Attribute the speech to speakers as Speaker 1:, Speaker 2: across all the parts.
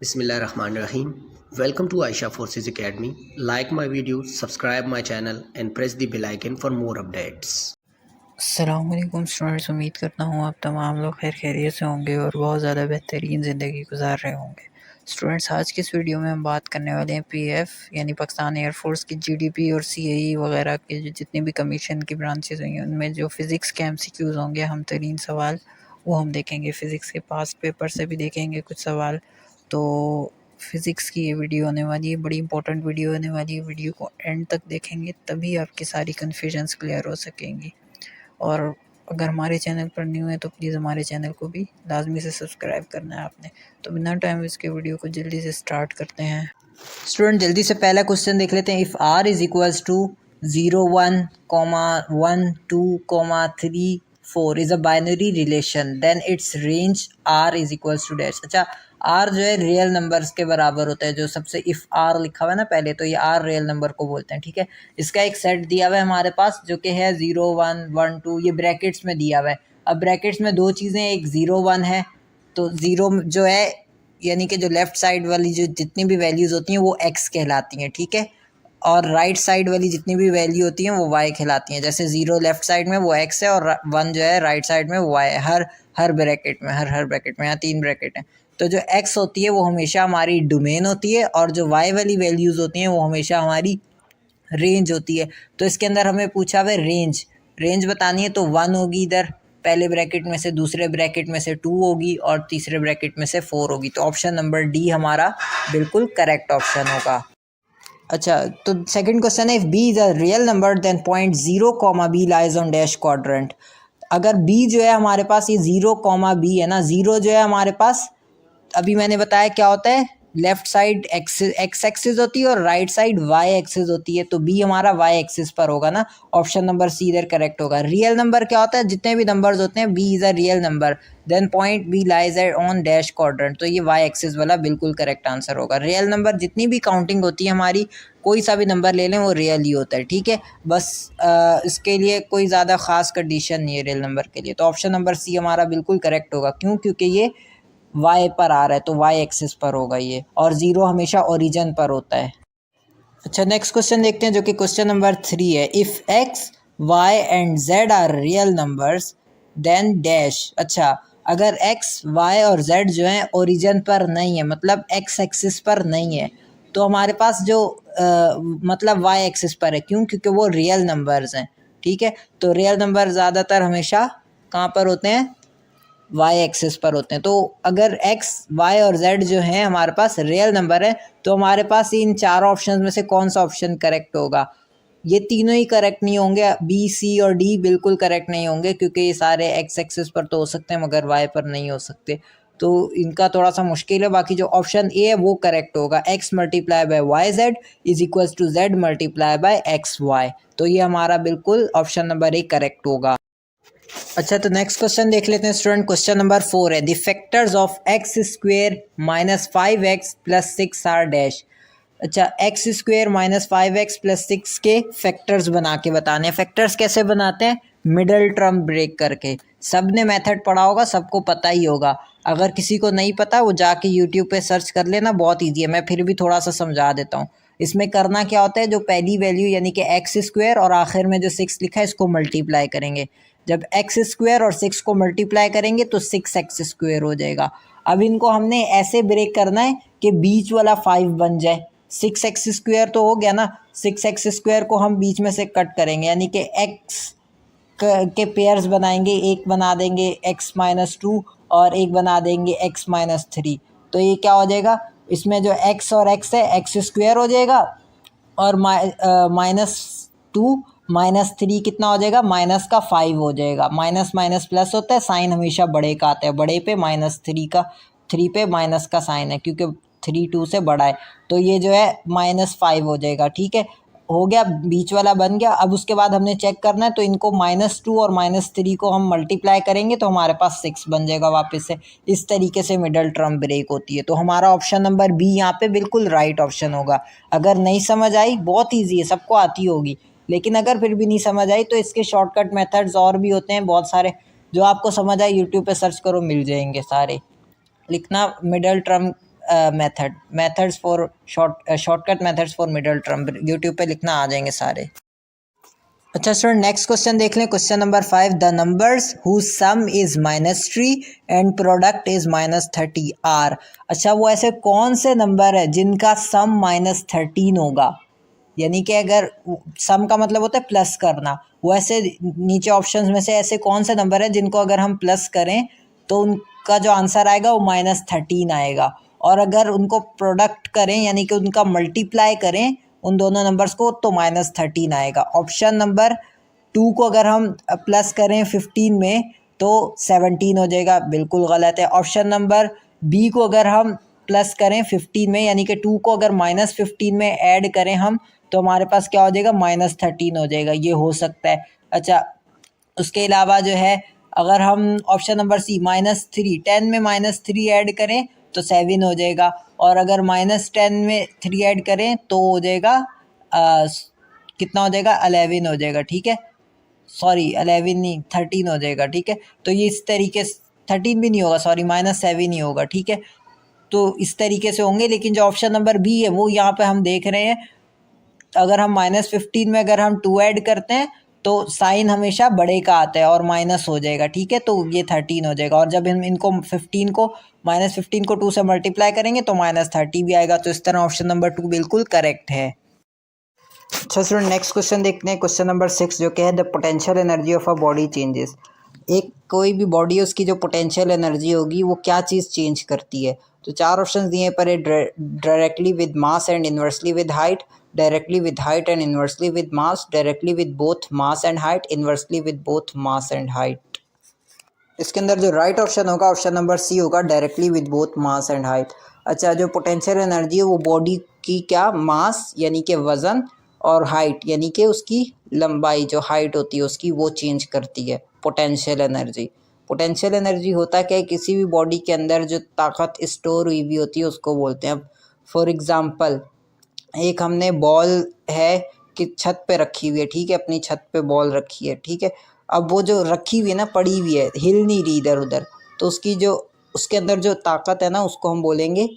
Speaker 1: Bismillahirrahmanirrahim. Welcome to Aisha Forces Academy. Like my videos, subscribe my channel and press the bell icon for more updates.
Speaker 2: अस्सलामुअलैकुम students, उम्मीद करता हूँ आप तमाम लोग खैर खैरियत से होंगे और बहुत ज़्यादा बेहतरीन ज़िंदगी गुजार रहे होंगे। स्टूडेंट्स, आज की इस वीडियो में हम बात करने वाले हैं पीएफ यानी पाकिस्तान एयरफोर्स की जीडीपी और सीएई वगैरह के जो जितनी भी कमीशन की ब्रांचेस हुई हैं उनमें जो फ़िज़िक्स के एमसीक्यूज़ होंगे, अहम तरीन सवाल वो हम देखेंगे। फ़िज़िक्स के पास्ट पेपर से भी देखेंगे कुछ सवाल। तो फ़िज़िक्स की ये वीडियो होने वाली है, बड़ी इंपॉर्टेंट वीडियो होने वाली है। वीडियो को एंड तक देखेंगे तभी आपकी सारी कन्फ्यूजन्स क्लियर हो सकेंगी। और अगर हमारे चैनल पर न्यू है तो प्लीज़ हमारे चैनल को भी लाजमी से सब्सक्राइब करना है आपने। तो बिना टाइम वेस्ट के वीडियो को जल्दी से स्टार्ट करते हैं। स्टूडेंट, जल्दी से पहला क्वेश्चन देख लेते हैं। If R is equals to 0 1 1 2 3 4 is a binary relation then its range R is equals to dash. अच्छा, आर जो है रियल नंबर्स के बराबर होता है। जो सबसे इफ़ आर लिखा हुआ है ना पहले, तो ये आर रियल नंबर को बोलते हैं। ठीक है, इसका एक सेट दिया हुआ है हमारे पास जो कि है 0 1 1 2, ये ब्रैकेट्स में दिया हुआ है। अब ब्रैकेट्स में दो चीज़ें, एक 0 1 है, तो 0 जो है यानी कि जो लेफ़्ट साइड वाली जो जितनी भी वैल्यूज़ होती हैं वो एक्स कहलाती हैं। ठीक है, और राइट साइड वाली जितनी भी वैल्यू होती हैं वो वाई कहलाती हैं। जैसे 0 लेफ़्ट साइड में वो एक्स है और 1 जो है राइट साइड में वो वाई है। हर ब्रैकेट में, हर ब्रैकेट में, यहाँ 3 ब्रैकेट हैं। तो जो एक्स होती है वो हमेशा हमारी डोमेन होती है और जो वाई वाली वैल्यूज़ होती हैं वो हमेशा हमारी रेंज होती है। तो इसके अंदर हमें पूछा हुआ है रेंज बतानी है, तो 1 होगी इधर पहले ब्रैकेट में से, दूसरे ब्रैकेट में से 2 होगी और तीसरे ब्रैकेट में से 4 होगी। तो ऑप्शन नंबर डी हमारा बिल्कुल करेक्ट ऑप्शन होगा। अच्छा, तो सेकंड क्वेश्चन है, if B is a real number then point 0 comma B lies on dash quadrant. अगर बी जो है हमारे पास, ये 0 कॉमा बी है ना, 0 जो है हमारे पास, अभी मैंने बताया क्या होता है, लेफ्ट साइड एक्स एक्सिस होती है और राइट साइड वाई एक्सिस होती है। तो बी हमारा वाई एक्सिस पर होगा ना, ऑप्शन नंबर सी इधर करेक्ट होगा। रियल नंबर क्या होता है, जितने भी नंबर्स होते हैं, B is a real number then point B lies at on dash quadrant. तो ये वाई एक्सिस वाला बिल्कुल करेक्ट आंसर होगा। रियल नंबर जितनी भी काउंटिंग होती है हमारी, कोई सा भी नंबर ले लें वो रियल ही होता है। ठीक है, बस इसके लिए कोई ज़्यादा ख़ास कंडीशन नहीं है रियल नंबर के लिए। तो ऑप्शन नंबर सी हमारा बिल्कुल करेक्ट होगा। क्यों? क्योंकि ये वाई पर आ रहा है तो वाई एक्सिस पर होगा ये, और 0 हमेशा ओरिजिन पर होता है। अच्छा, नेक्स्ट क्वेश्चन देखते हैं जो कि क्वेश्चन नंबर 3 है। If X Y and Z are real numbers then dash. अच्छा, अगर एक्स वाई और जेड जो हैं ओरिजिन पर नहीं है, मतलब एक्स एक्सिस पर नहीं है, तो हमारे पास जो मतलब वाई एक्सिस पर है। क्यों? क्योंकि वो रियल नंबर्स हैं। ठीक है, तो रियल नंबर ज़्यादातर हमेशा कहाँ पर होते हैं, वाई एक्सिस पर होते हैं। तो अगर एक्स वाई और जेड जो हैं हमारे पास रियल नंबर है, तो हमारे पास इन चारों ऑप्शन में से कौन सा ऑप्शन करेक्ट होगा? ये तीनों ही करेक्ट नहीं होंगे, बी सी और डी बिल्कुल करेक्ट नहीं होंगे, क्योंकि ये सारे एक्स एक्सिस पर तो हो सकते हैं मगर वाई पर नहीं हो सकते। तो इनका थोड़ा सा मुश्किल है। बाकी जो ऑप्शन ए है वो करेक्ट होगा, X multiply by Y Z is equals to Z multiply by X Y. तो ये हमारा बिल्कुल ऑप्शन नंबर ए करेक्ट होगा। अच्छा, तो नेक्स्ट क्वेश्चन देख लेते हैं स्टूडेंट। क्वेश्चन नंबर 4 है, the factors of x square minus 5x plus 6 are dash. अच्छा, x square minus 5x plus 6 के फैक्टर्स बना के बताने हैं। फैक्टर्स कैसे बनाते हैं? मिडल टर्म ब्रेक करके। सब ने मेथड पढ़ा होगा, सबको पता ही होगा। अगर किसी को नहीं पता वो जाके यूट्यूब पे सर्च कर लेना, बहुत ईजी है। मैं फिर भी थोड़ा सा समझा देता हूँ। इसमें करना क्या होता है, जो पहली वैल्यू यानी कि एक्स स्क्वेयर और आखिर में जो 6 लिखा है इसको मल्टीप्लाई करेंगे। जब एक्स स्क्वेयर और 6 को मल्टीप्लाई करेंगे तो 6x स्क्वेयर हो जाएगा। अब इनको हमने ऐसे ब्रेक करना है कि बीच वाला 5 बन जाए। 6x स्क्वेयर तो हो गया ना, 6x स्क्वेयर को हम बीच में से कट करेंगे, यानी कि x के पेयर्स बनाएंगे। एक बना देंगे x-2 और एक बना देंगे x-3। तो ये क्या हो जाएगा, इसमें जो x और x है एक्स स्क्वेयर हो जाएगा, और -2 -3 कितना हो जाएगा, माइनस का 5 हो जाएगा। माइनस माइनस प्लस होता है, साइन हमेशा बड़े का आता है। बड़े पे -3 पे माइनस का साइन है, क्योंकि 3 2 से बड़ा है। तो ये जो है -5 हो जाएगा। ठीक है, हो गया, बीच वाला बन गया। अब उसके बाद हमने चेक करना है, तो इनको -2 और -3 को हम मल्टीप्लाई करेंगे तो हमारे पास 6 बन जाएगा वापस से। इस तरीके से मिडल टर्म ब्रेक होती है। तो हमारा ऑप्शन नंबर बी यहाँ पे बिल्कुल राइट ऑप्शन होगा। अगर नहीं समझ आई, बहुत ईजी है, सबको आती होगी, लेकिन अगर फिर भी नहीं समझ आई तो इसके शॉर्टकट मेथड्स और भी होते हैं बहुत सारे। जो आपको समझ आए यूट्यूब पे सर्च करो, मिल जाएंगे सारे। लिखना middle term methods for shortcut methods for middle term, YouTube पे लिखना आ जाएंगे सारे। अच्छा स्टूडेंट नेक्स्ट क्वेश्चन देख लें। Question number 5, the numbers whose sum is -3 and product is -30 are. अच्छा वो ऐसे कौन से नंबर है जिनका सम -13 होगा, यानी कि अगर सम का मतलब होता है प्लस करना, वो ऐसे नीचे ऑप्शंस में से ऐसे कौन से नंबर है जिनको अगर हम प्लस करें तो उनका जो आंसर आएगा वो -13 आएगा, और अगर उनको प्रोडक्ट करें यानी कि उनका मल्टीप्लाई करें उन दोनों नंबर्स को तो -13 आएगा। ऑप्शन नंबर 2 को अगर हम प्लस करें 15 में तो 17 हो जाएगा, बिल्कुल गलत है। ऑप्शन नंबर बी को अगर हम प्लस करें 15 में यानी कि 2 को अगर -15 में ऐड करें हम तो हमारे पास क्या हो जाएगा, -13 हो जाएगा, ये हो सकता है। अच्छा उसके अलावा जो है अगर हम ऑप्शन नंबर सी -3 10 में -3 ऐड करें तो 7 हो जाएगा, और अगर -10 में 3 ऐड करें तो हो जाएगा कितना हो जाएगा, 11 हो जाएगा, ठीक है। सॉरी 11 नहीं 13 हो जाएगा, ठीक है। तो ये इस तरीके से 13 भी नहीं होगा, सॉरी -7 ही होगा, ठीक है। तो इस तरीके से होंगे, लेकिन जो ऑप्शन नंबर बी है वो यहाँ पे हम देख रहे हैं, अगर हम -15 में अगर हम 2 ऐड करते हैं तो साइन हमेशा बड़े का आता है और माइनस हो जाएगा, ठीक है। तो ये 13 हो जाएगा, और जब हम इनको 15 को -15 को 2 से मल्टीप्लाई करेंगे तो -30 भी आएगा। तो इस तरह ऑप्शन नंबर 2 बिल्कुल करेक्ट है। अच्छा स्टूडेंट नेक्स्ट क्वेश्चन देखते हैं। क्वेश्चन नंबर 6 जो कि है the potential energy of a body changes. एक कोई भी बॉडी है उसकी जो पोटेंशियल एनर्जी होगी वो क्या चीज़ चेंज करती है। तो 4 ऑप्शन दिए पर है, directly with mass and inversely with height, directly with height and inversely with mass, directly with both mass and height, inversely with both mass and height. इसके अंदर जो राइट ऑप्शन होगा ऑप्शन नंबर सी होगा, directly with both mass and height. अच्छा जो potential energy है वो body की क्या मास यानी कि वज़न और हाइट यानी कि उसकी लंबाई, जो हाइट होती है उसकी, वो चेंज करती है पोटेंशियल एनर्जी। पोटेंशियल एनर्जी होता क्या है, किसी भी बॉडी के अंदर जो ताकत स्टोर हुई हुई होती है उसको बोलते हैं। अब फॉर एग्जांपल एक हमने बॉल है कि छत पे रखी हुई है, ठीक है, अपनी छत पे बॉल रखी है, ठीक है। अब वो जो रखी हुई है ना, पड़ी हुई है, हिल नहीं रही इधर उधर, तो उसकी जो उसके अंदर जो ताकत है ना उसको हम बोलेंगे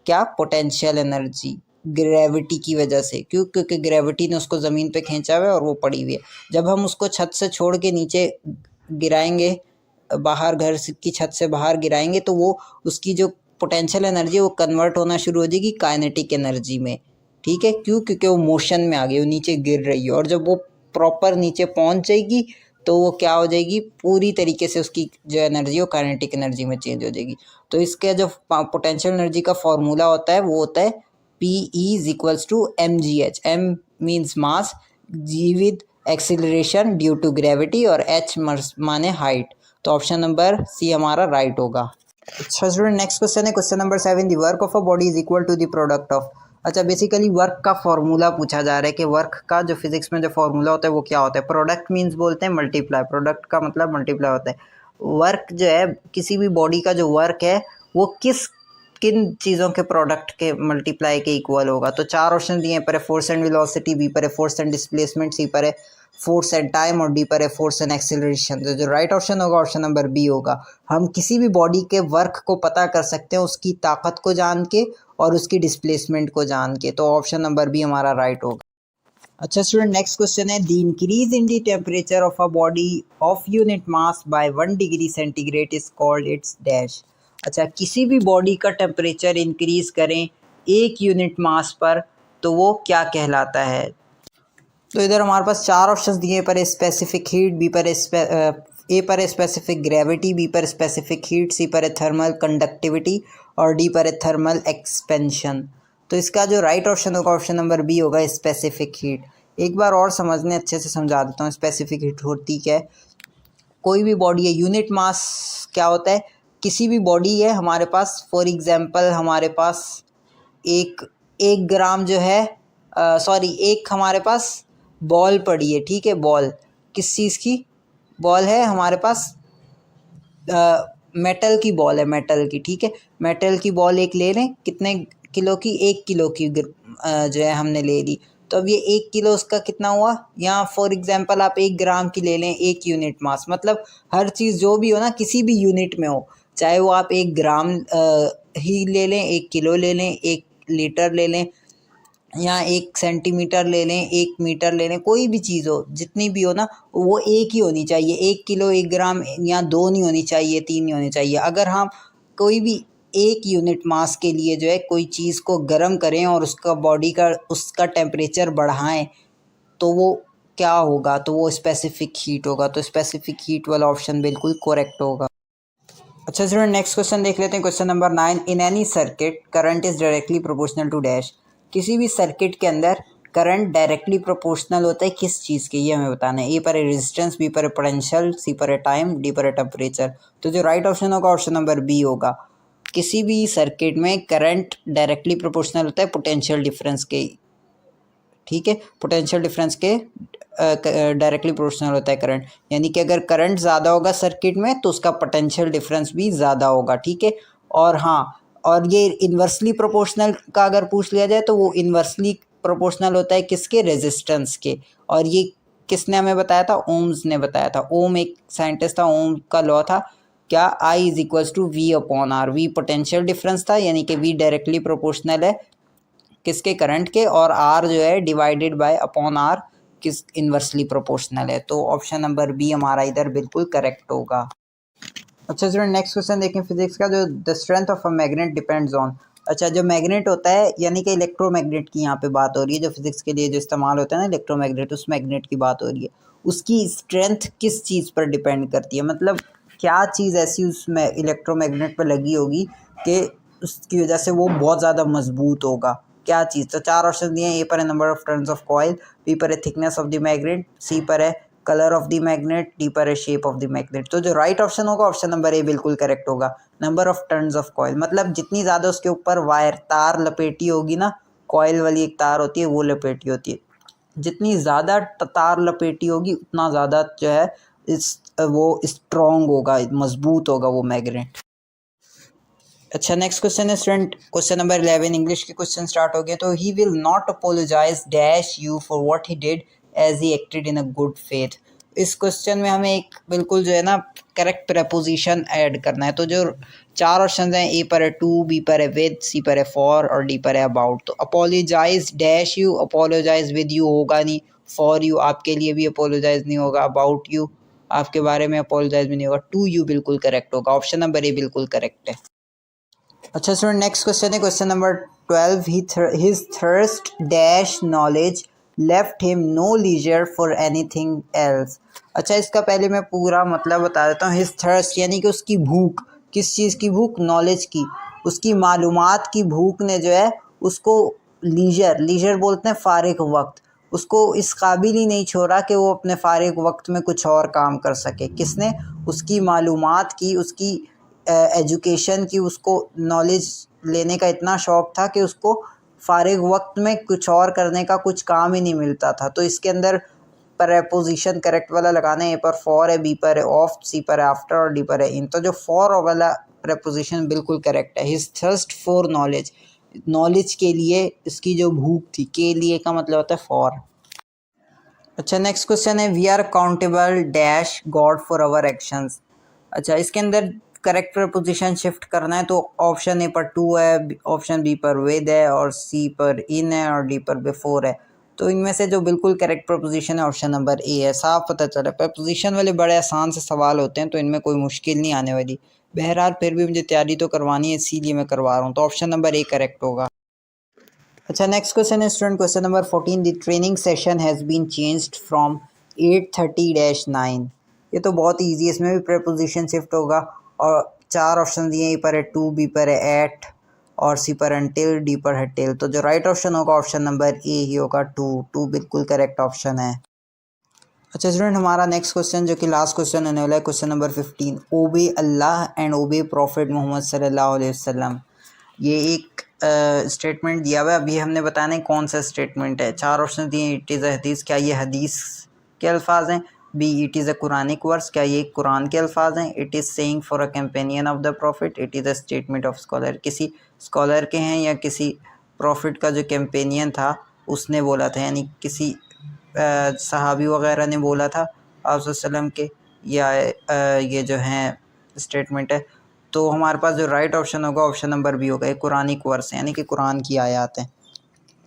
Speaker 2: क्या, पोटेंशियल एनर्जी, ग्रेविटी की वजह से। क्योंकि ग्रेविटी ने उसको ज़मीन पे खींचा हुआ है और वो पड़ी हुई है। जब हम उसको छत से छोड़ के नीचे गिराएंगे, बाहर घर की छत से बाहर गिराएंगे, तो वो उसकी जो पोटेंशियल एनर्जी है वो कन्वर्ट होना शुरू हो जाएगी काइनेटिक एनर्जी में, ठीक है। क्योंकि वो मोशन में आ गई, वो नीचे गिर रही है, और जब वो प्रॉपर नीचे पहुंच जाएगी तो वो क्या हो जाएगी, पूरी तरीके से उसकी जो एनर्जी है वो काइनेटिक एनर्जी में चेंज हो जाएगी। तो इसका जो पोटेंशियल एनर्जी का फॉर्मूला होता है वो होता है PE = mgh। m means mass, G with acceleration due to gravity, और H माने हाइट। तो ऑप्शन नंबर सी हमारा राइट होगा। अच्छा स्टूडेंट नेक्स्ट क्वेश्चन है question number 7, the work of a body is equal to the product of. अच्छा basically work का formula पूछा जा रहा है कि वर्क का जो फिजिक्स में जो फॉर्मूला होता है वो क्या होता है। प्रोडक्ट मीन्स बोलते हैं मल्टीप्लाई, प्रोडक्ट का मतलब मल्टीप्लाई होता है। वर्क जो है किसी भी बॉडी का जो वर्क है वो किन चीज़ों के प्रोडक्ट के मल्टीप्लाई के इक्वल होगा। तो 4 ऑप्शन दिए पर है, फोर्स एंड वेलोसिटी, बी पर है फोर्स एंड डिस्प्लेसमेंट, सी पर है फोर्स एंड टाइम, और डी पर है फोर्स एंड एक्सेलरेशन। तो जो राइट ऑप्शन होगा ऑप्शन नंबर बी होगा। हम किसी भी बॉडी के वर्क को पता कर सकते हैं उसकी ताकत को जान के और उसकी डिस्प्लेसमेंट को जान के। तो ऑप्शन नंबर बी हमारा राइट होगा। अच्छा स्टूडेंट नेक्स्ट क्वेश्चन है, the increase in the temperature of a body of unit mass by 1 degree centigrade is called its dash. अच्छा किसी भी बॉडी का टेम्परेचर इंक्रीज करें 1 यूनिट मास पर तो वो क्या कहलाता है। तो इधर हमारे पास 4 ऑप्शंस दिए पर स्पेसिफिक हीट, बी पर ए पर है स्पेसिफिक ग्रेविटी, बी पर स्पेसिफिक हीट, सी पर है थर्मल कंडक्टिविटी, और डी पर है थर्मल एक्सपेंशन। तो इसका जो राइट ऑप्शन होगा ऑप्शन नंबर बी होगा, स्पेसिफिक हीट। एक बार और समझने अच्छे से समझा देता हूँ स्पेसिफिक हीट होती क्या है। कोई भी बॉडी है, यूनिट मास क्या होता है, किसी भी बॉडी है हमारे पास, फॉर एग्जांपल हमारे पास एक ग्राम जो है एक हमारे पास बॉल पड़ी है, ठीक है। बॉल किस चीज़ की बॉल है हमारे पास, मेटल की बॉल है, मेटल की, ठीक है। मेटल की बॉल एक ले लें, कितने किलो की, 1 किलो की जो है हमने ले ली। तो अब ये 1 किलो उसका कितना हुआ, यहाँ फॉर एग्जांपल आप 1 ग्राम की ले लें, 1 यूनिट मास। मतलब हर चीज़ जो भी हो ना किसी भी यूनिट में हो, चाहे वो आप 1 ग्राम ही ले लें, 1 किलो ले लें, 1 लीटर ले लें, या 1 सेंटीमीटर ले लें, 1 मीटर ले लें, कोई भी चीज़ हो, जितनी भी हो ना, वो एक ही होनी चाहिए। 1 किलो 1 ग्राम या 2 नहीं होनी चाहिए, 3 नहीं होनी चाहिए। अगर हम कोई भी 1 यूनिट मास के लिए जो है कोई चीज़ को गर्म करें और उसका बॉडी का उसका टेम्परेचर बढ़ाएं, तो वो क्या होगा? तो वो स्पेसिफिक हीट होगा। तो स्पेसिफिक हीट वाला ऑप्शन बिल्कुल करेक्ट होगा। अच्छा स्टूडेंट, नेक्स्ट क्वेश्चन देख लेते हैं। Question number 9, in any circuit current is directly proportional to dash. किसी भी सर्किट के अंदर करंट डायरेक्टली प्रोपोर्शनल होता है किस चीज़ के, ये हमें बताना है। ए पर है रेजिस्टेंस, बी पर है पोटेंशियल, सी पर है टाइम, डी पर है टेम्परेचर। तो जो राइट ऑप्शन होगा ऑप्शन नंबर बी होगा। किसी भी सर्किट में करंट डायरेक्टली प्रोपोर्शनल होता है पोटेंशियल डिफरेंस के, ठीक है, पोटेंशियल डिफरेंस के डायरेक्टली प्रोपोर्शनल होता है करंट। यानी कि अगर करंट ज़्यादा होगा सर्किट में तो उसका पोटेंशियल डिफरेंस भी ज़्यादा होगा, ठीक है। और हाँ, और ये इन्वर्सली प्रोपोर्शनल का अगर पूछ लिया जाए तो वो इन्वर्सली प्रोपोर्शनल होता है किसके? रेजिस्टेंस के। और ये किसने हमें बताया था? ओम्स ने बताया था। ओम एक साइंटिस्ट था, ओम का लॉ था क्या? I is equals to V upon R. V potential difference था, यानी कि वी डायरेक्टली प्रोपोर्शनल है किसके? करंट के, और आर जो है डिवाइडेड बाय अपॉन आर किस? इन्वर्सली प्रोपोर्शनल है। तो ऑप्शन नंबर बी हमारा इधर बिल्कुल करेक्ट होगा। अच्छा स्टूडेंट, नेक्स्ट क्वेश्चन देखें फिजिक्स का, जो the strength of a magnet depends on. अच्छा, जो मैग्नेट होता है यानी कि इलेक्ट्रोमैग्नेट की यहाँ पे बात हो रही है, जो फिजिक्स के लिए जो इस्तेमाल होता है ना इलेक्ट्रोमैग्नेट, उस मैग्नेट की बात हो रही है। उसकी स्ट्रेंथ किस चीज़ पर डिपेंड करती है? मतलब क्या चीज़ ऐसी उसमें इलेक्ट्रोमैग्नेट पर लगी होगी कि उसकी वजह से वो बहुत ज़्यादा मजबूत होगा? क्या चीज़? तो 4 ऑप्शन दिए हैं। ए पर है number of turns of coil, B पर है thickness of the magnet, C पर है colour of the magnet, D पर है शेप ऑफ द मैग्नेट। तो जो राइट ऑप्शन होगा ऑप्शन नंबर ए बिल्कुल करेक्ट होगा। Number of turns of coil, मतलब जितनी ज़्यादा उसके ऊपर वायर तार लपेटी होगी ना, कॉइल वाली एक तार होती है वो लपेटी होती है, जितनी ज़्यादा तार लपेटी होगी उतना ज़्यादा जो है वो स्ट्रॉन्ग होगा, मजबूत होगा वो मैग्नेट। अच्छा, नेक्स्ट क्वेश्चन है स्टूडेंट, क्वेश्चन नंबर 11, इंग्लिश के क्वेश्चन स्टार्ट हो गए। तो he will not apologise dash you for what he did as he acted in a good faith. इस क्वेश्चन में हमें एक बिल्कुल जो है ना करेक्ट प्रपोजिशन ऐड करना है। तो जो 4 ऑप्शन हैं, ए पर है टू, बी पर है विद, सी पर है फॉर और डी पर है अबाउट। तो apologise dash you, apologise with you होगा नहीं, फॉर यू आपके लिए भी अपोलोजाइज नहीं होगा, अबाउट यू आपके बारे में अपोलोजाइज भी नहीं होगा, टू यू बिल्कुल करेक्ट होगा। ऑप्शन नंबर ए बिल्कुल करेक्ट है। अच्छा स्टूडेंट, नेक्स्ट क्वेश्चन है question number 12, his thirst dash knowledge left him no leisure for anything else. अच्छा, इसका पहले मैं पूरा मतलब बता देता हूँ। हिज थर्स्ट यानी कि उसकी भूख, किस चीज़ की भूख? नॉलेज की, उसकी मालूमात की भूख ने जो है उसको लीजर बोलते हैं फारिग वक्त, उसको इस काबिल ही नहीं छोड़ा कि वो अपने फारिग वक्त में कुछ और काम कर सके। किसने? उसकी मालूमात की, उसकी एजुकेशन की, उसको नॉलेज लेने का इतना शौक़ था कि उसको फारिग वक्त में कुछ और करने का कुछ काम ही नहीं मिलता था। तो इसके अंदर प्रपोजिशन करेक्ट वाला लगाना है। ए पर फॉर है, बी पर है ऑफ, सी पर है आफ्टर और डी पर है इन। तो जो फॉर वाला प्रपोजिशन बिल्कुल करेक्ट है। His thirst for knowledge, knowledge के लिए इसकी जो भूख थी, के लिए का मतलब होता है फॉर। अच्छा, नेक्स्ट क्वेश्चन है, we are accountable dash God for our actions. अच्छा, इसके अंदर करेक्ट प्रपोजिशन शिफ्ट करना है। तो ऑप्शन ए पर टू है, ऑप्शन बी पर विद है और सी पर इन है और डी पर बिफोर है। तो इनमें से जो बिल्कुल करेक्ट प्रपोजिशन है ऑप्शन नंबर ए है। साफ पता चला प्रपोजिशन वाले बड़े आसान से सवाल होते हैं, तो इनमें कोई मुश्किल नहीं आने वाली। बहरहाल फिर भी मुझे तैयारी तो करवानी है, इसीलिए मैं करवा रहा हूँ। तो ऑप्शन नंबर ए करेक्ट होगा। अच्छा, नेक्स्ट क्वेश्चन है student question number 14, the training session has been changed from 8:30-9। ये तो बहुत ईजी है, इसमें भी प्रपोजिशन शिफ्ट होगा। और 4 ऑप्शन दिए, ए पर है टू, बी पर है एट और सी पर अनटिल, डी पर है टिल। तो जो राइट ऑप्शन होगा ऑप्शन नंबर ए ही होगा, टू बिल्कुल करेक्ट ऑप्शन है। अच्छा स्टूडेंट, हमारा नेक्स्ट क्वेश्चन जो कि लास्ट क्वेश्चन होने वाला है, question number 15, obey Allah and obey prophet Muhammad सल्लल्लाहु अलैहि वसल्लम। ये एक स्टेटमेंट दिया हुआ है। अभी हमने बताना है कौन सा स्टेटमेंट है। 4 ऑप्शन दिए, इट इज़ अ हदीस, क्या ये हदीस के अल्फाज हैं? B, it is a Quranic verse, क्या ये कुरान के अल्फाज हैं? It is saying for a companion of the prophet, it is a statement of scholar, किसी स्कॉलर के हैं या किसी प्रॉफिट का जो कैंपेनियन था उसने बोला था, यानी किसी सहाबी वगैरह ने बोला था आप वसल्लम के, या ये जो हैं स्टेटमेंट है तो हमारे पास जो राइट ऑप्शन होगा ऑप्शन नंबर बी होगा। एक कुरानिक वर्स यानी कि कुरान की आयत है।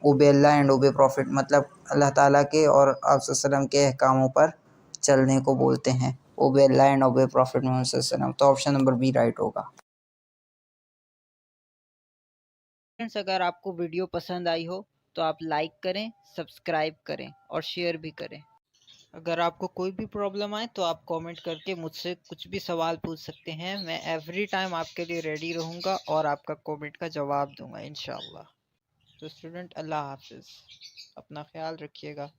Speaker 2: ओबे अल्लाह एंड ओबे प्रॉफिट मतलब अल्लाह ताला के और आप वसल्लम के अहकामों पर चलने को बोलते हैं। ओबे Allah and obey prophet Muhammad सल्लल्लाहु अलैहि वसल्लम, तो ऑप्शन नंबर बी राइट होगा। फ्रेंड्स, अगर आपको वीडियो पसंद आई हो तो आप लाइक करें, सब्सक्राइब करें और शेयर भी करें। अगर आपको कोई भी प्रॉब्लम आए तो आप कमेंट करके मुझसे कुछ भी सवाल पूछ सकते हैं। मैं एवरी टाइम आपके लिए रेडी रहूँगा और आपका कमेंट का जवाब दूंगा इंशाल्लाह। तो स्टूडेंट, अल्लाह हाफिज़, अपना ख्याल रखिएगा।